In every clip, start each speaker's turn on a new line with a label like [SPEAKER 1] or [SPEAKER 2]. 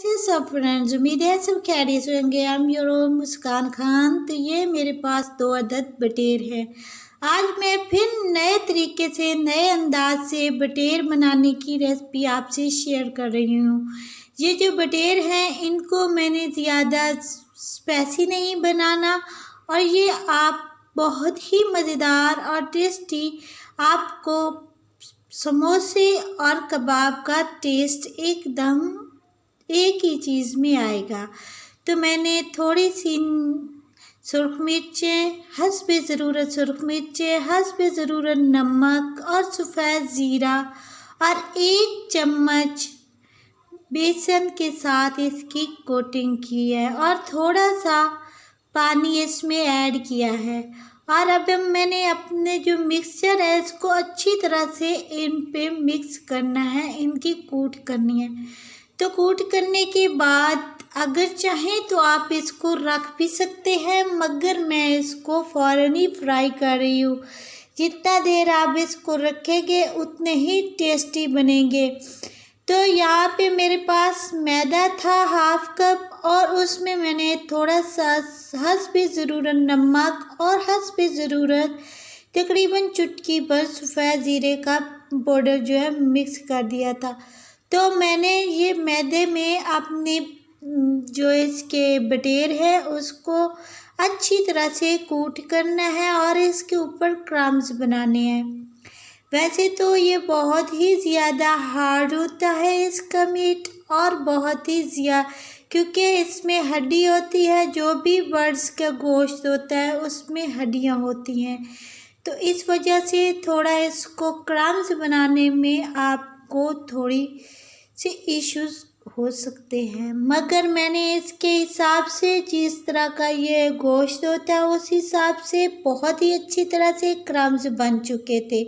[SPEAKER 1] कैसे सब फ्रेंड्स, उम्मीद है सब खैरियत से होंगे। आई एम योर ओन मुस्कान खान। तो ये मेरे पास 2 अदद बटेर है। आज मैं फिर नए तरीके से, नए अंदाज से बटेर बनाने की रेसिपी आपसे शेयर कर रही हूँ। ये जो बटेर हैं इनको मैंने ज़्यादा स्पाइसी नहीं बनाना, और ये आप बहुत ही मज़ेदार और टेस्टी, आपको समोसे और कबाब का टेस्ट एकदम एक ही चीज़ में आएगा। तो मैंने थोड़ी सी सुरख मिर्चें, हस्बे ज़रूरत सुरख मिर्चें, हस्बे ज़रूरत नमक और सफ़ेद ज़ीरा और 1 चम्मच बेसन के साथ इसकी कोटिंग की है और थोड़ा सा पानी इसमें ऐड किया है। और अब मैंने अपने जो मिक्सचर है इसको अच्छी तरह से इन पे मिक्स करना है, इनकी कूट करनी है। तो कूट करने के बाद अगर चाहें तो आप इसको रख भी सकते हैं, मगर मैं इसको फ़ौरन ही फ्राई कर रही हूँ। जितना देर आप इसको रखेंगे उतने ही टेस्टी बनेंगे। तो यहाँ पे मेरे पास मैदा था 1/2 कप, और उसमें मैंने थोड़ा सा हस्बे ज़रूरत नमक और हस्बे ज़रूरत तकरीबन चुटकी भर सफ़ेद ज़ीरे का पाउडर जो है मिक्स कर दिया था। तो मैंने ये मैदे में अपने जो इसके बटेर है उसको अच्छी तरह से कूट करना है और इसके ऊपर क्रम्स बनाने हैं। वैसे तो ये बहुत ही ज़्यादा हार्ड होता है इसका मीट, और बहुत ही ज़्यादा, क्योंकि इसमें हड्डी होती है। जो भी बर्ड्स का गोश्त होता है उसमें हड्डियाँ होती हैं, तो इस वजह से थोड़ा इसको क्रम्स बनाने में आपको थोड़ी से इश्यूज़ हो सकते हैं। मगर मैंने इसके हिसाब से, जिस तरह का ये गोश्त होता है उस हिसाब से बहुत ही अच्छी तरह से क्रम्स बन चुके थे।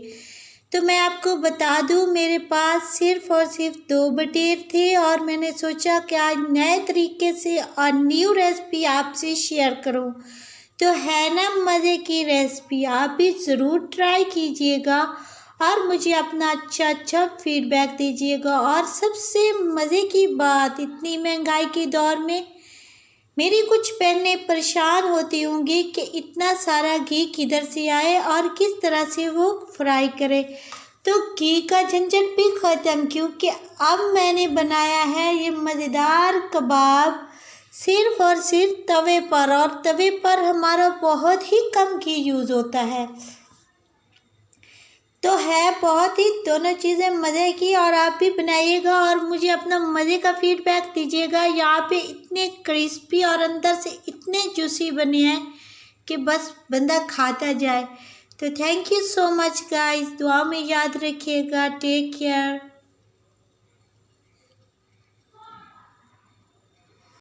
[SPEAKER 1] तो मैं आपको बता दूं, मेरे पास सिर्फ़ और सिर्फ 2 बटेर थे, और मैंने सोचा कि आज नए तरीके से और न्यू रेसिपी आपसे शेयर करूं। तो है ना मज़े की रेसिपी, आप भी ज़रूर ट्राई कीजिएगा और मुझे अपना अच्छा फीडबैक दीजिएगा। और सबसे मज़े की बात, इतनी महंगाई के दौर में मेरी कुछ बहनें परेशान होती होंगी कि इतना सारा घी किधर से आए और किस तरह से वो फ्राई करे। तो घी का झंझट भी ख़त्म, क्योंकि अब मैंने बनाया है ये मज़ेदार कबाब सिर्फ़ और सिर्फ तवे पर, और तवे पर हमारा बहुत ही कम घी यूज़ होता है। तो है बहुत ही दोनों चीज़ें मज़े की, और आप भी बनाइएगा और मुझे अपना मज़े का फीडबैक दीजिएगा। यहाँ पे इतने क्रिस्पी और अंदर से इतने जूसी बने हैं कि बस बंदा खाता जाए। तो thank you so much guys, दुआ में याद रखिएगा। Take care.